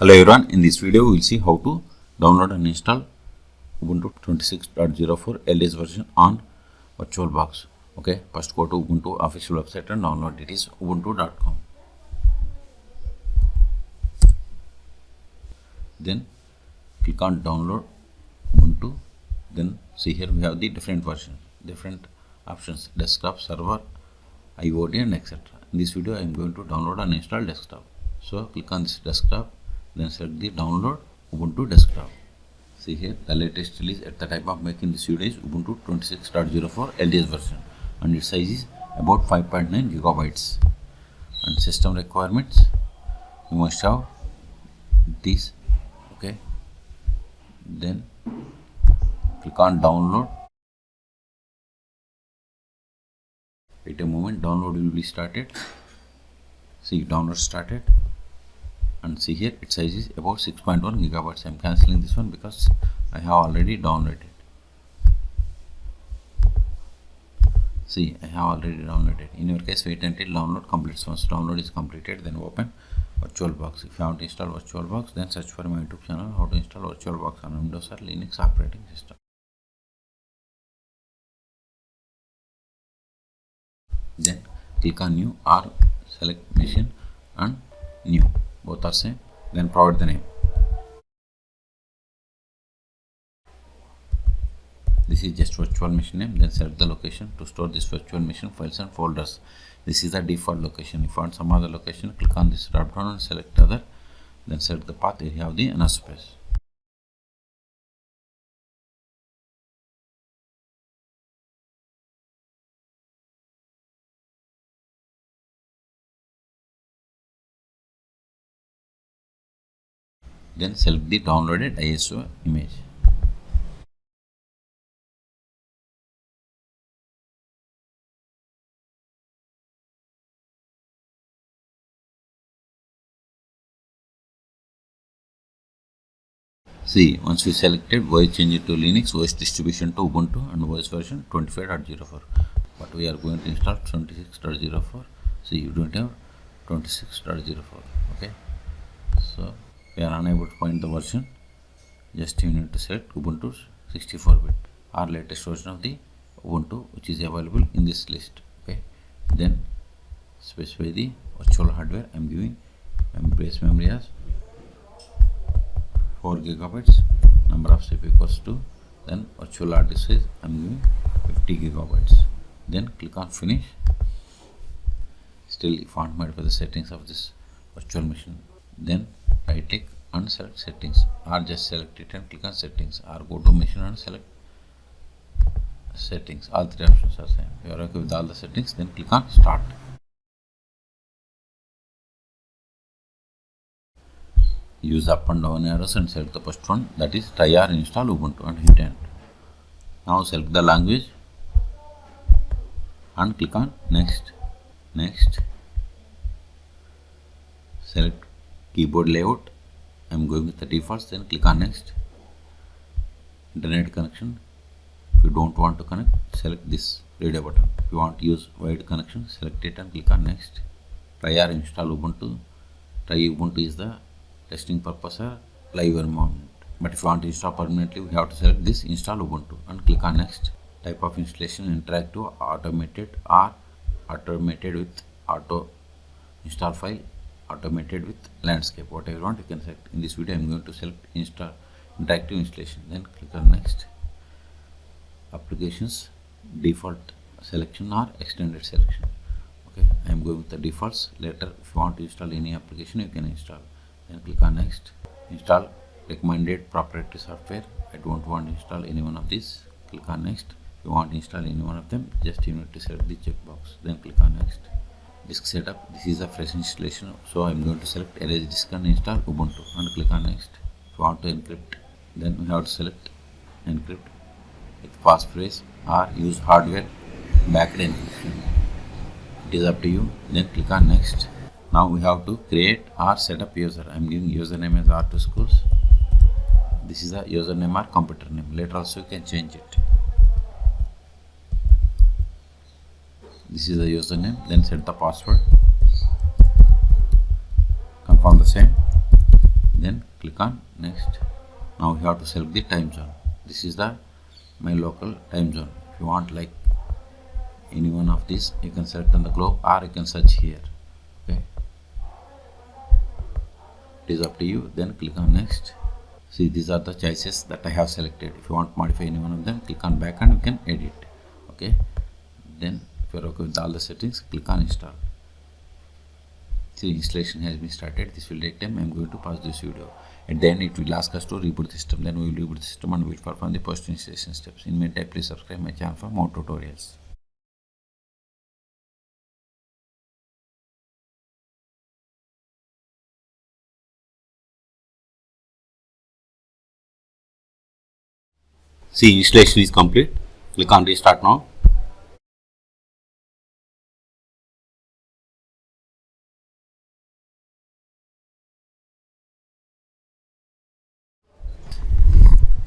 Hello everyone, in this video we will see how to download and install Ubuntu 26.04 LTS version on VirtualBox. Okay, first go to Ubuntu official website and download. It is ubuntu.com. Then click on download Ubuntu. Then see here we have the different versions, different options: desktop, server, IoT and etc. In this video I am going to download and install desktop. So click on this desktop, then select the download Ubuntu desktop. See here the latest release at the time of making this video is Ubuntu 26.04 LTS version and its size is about 5.9 gigabytes. And system requirements, you must have this. Okay, then click on download. Wait a moment, download will be started. See, download started, and see here its size is about 6.1 gigabytes. I am cancelling this one because I have already downloaded. See, I have already downloaded. In your case, wait until download completes. Once download is completed, then open VirtualBox. If you want to install VirtualBox, then search for my YouTube channel how to install VirtualBox on Windows or Linux operating system. Then click on new or select machine and new, both are same. Then provide the name. This is just virtual machine name. Then select the location to store this virtual machine files and folders. This is the default location. If you want some other location, click on this drop down and select other. Then select the path area of the NS space. Then select the downloaded ISO image. See, once we selected, voice change it to Linux, voice distribution to Ubuntu and voice version 25.04. But we are going to install 26.04. See, you don't have 26.04. Okay, so we are unable to find the version. Just you need to select Ubuntu 64-bit or latest version of the Ubuntu which is available in this list. Okay, then specify the virtual hardware. I am giving base memory as 4 gigabytes, number of CPU equals 2, then virtual hard disk size I am giving 50 gigabytes. Then click on finish. Still, if you want to modify the settings of this virtual machine, then right click and select settings, or just select it and click on settings, or go to machine and select settings. All three options are same. If you are okay with all the settings, then click on start. Use up and down arrows and select the first one, that is try or install Ubuntu, and hit enter. Now select the language and click on next. Next, select keyboard layout. I am going with the defaults. Then click on next. Internet connection, if you don't want to connect, select this radio button. If you want to use wide connection, select it and click on next. Try or install Ubuntu. Try Ubuntu is the testing purpose or live environment, but if you want to install permanently, we have to select this install Ubuntu and click on next. Type of installation, interactive, automated, or automated with auto install file, automated with landscape. Whatever you want, you can select. In this video I am going to select install interactive installation. Then click on next. Applications, default selection or extended selection. Okay, I am going with the defaults. Later if you want to install any application, you can install. Then click on next. Install recommended proprietary software. I don't want to install any one of these. Click on next. If you want to install any one of them, just you need to select the checkbox. Then click on next. Disk setup, this is a fresh installation, so I am going to select erase disk and install Ubuntu and click on next. If you want to encrypt, then we have to select encrypt with passphrase or use hardware backed encryption. It is up to you. Then click on next. Now we have to create or set up user. I am giving username as R2 schools. This is a username or computer name. Later also you can change it. This is the username. Then set the password. Confirm the same. then click on next. Now you have to select the time zone. This is the my local time zone. If you want like any one of these, you can select on the globe or you can search here. Okay, it is up to you. Then click on next. See, these are the choices that I have selected. If you want to modify any one of them, click on back and you can edit. Okay, then if you are okay with all the settings, click on install. See, installation has been started. This will take time. I am going to pause this video. At the end, it will ask us to reboot the system. Then we will reboot the system and we will perform the post installation steps. In the meantime, please subscribe my channel for more tutorials. See, installation is complete. Click on restart now.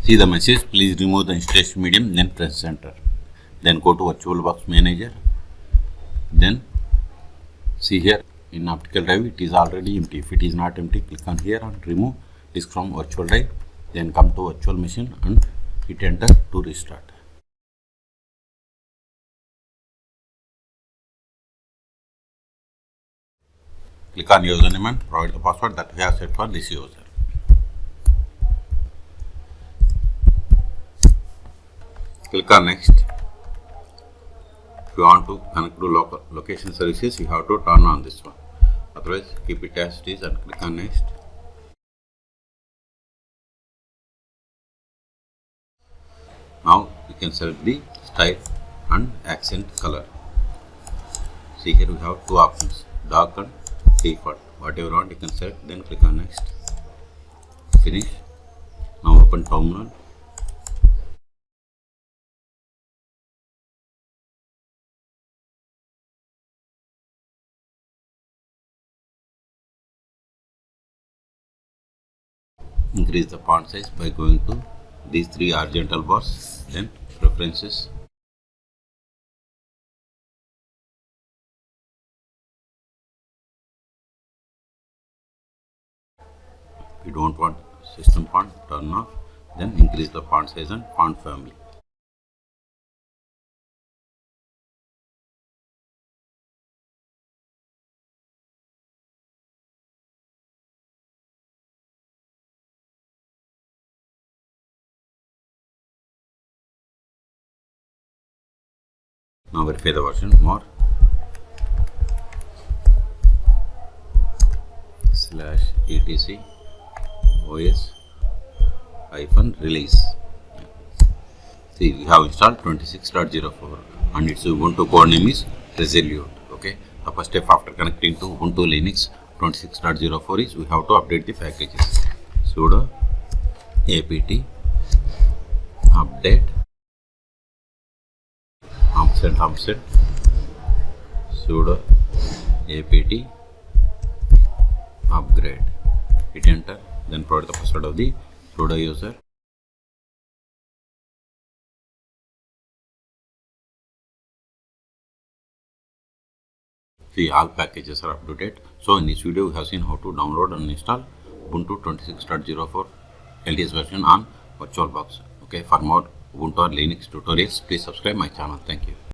See the message, please remove the installation medium, then press enter. Then go to VirtualBox manager. Then see here in optical drive it is already empty. If it is not empty, click on here and remove disk from virtual drive. Then come to virtual machine and hit enter to restart. Click on username and provide the password that we have set for this user. Click on next. If you want to connect to local location services, you have to turn on this one. Otherwise, keep it as it is and click on next. Now you can select the style and accent color. See here we have two options, dark and default. Whatever you want you can select, then click on next. Finish. Now open terminal. Increase the font size by going to these three horizontal bars, then preferences. If you don't want system font, turn off, then increase the font size and font family. Now verify the version more /etc OS -release. See, we have installed 26.04 and its Ubuntu code name is Resolute. Okay, the first step after connecting to Ubuntu Linux 26.04 is we have to update the packages. Sudo apt update offset sudo apt upgrade. Hit enter, then provide the password of the sudo user. See, all packages are up to date. So in this video we have seen how to download and install Ubuntu 26.04 LTS version on VirtualBox. Okay, for more Ubuntu or Linux tutorials, please subscribe my channel. Thank you.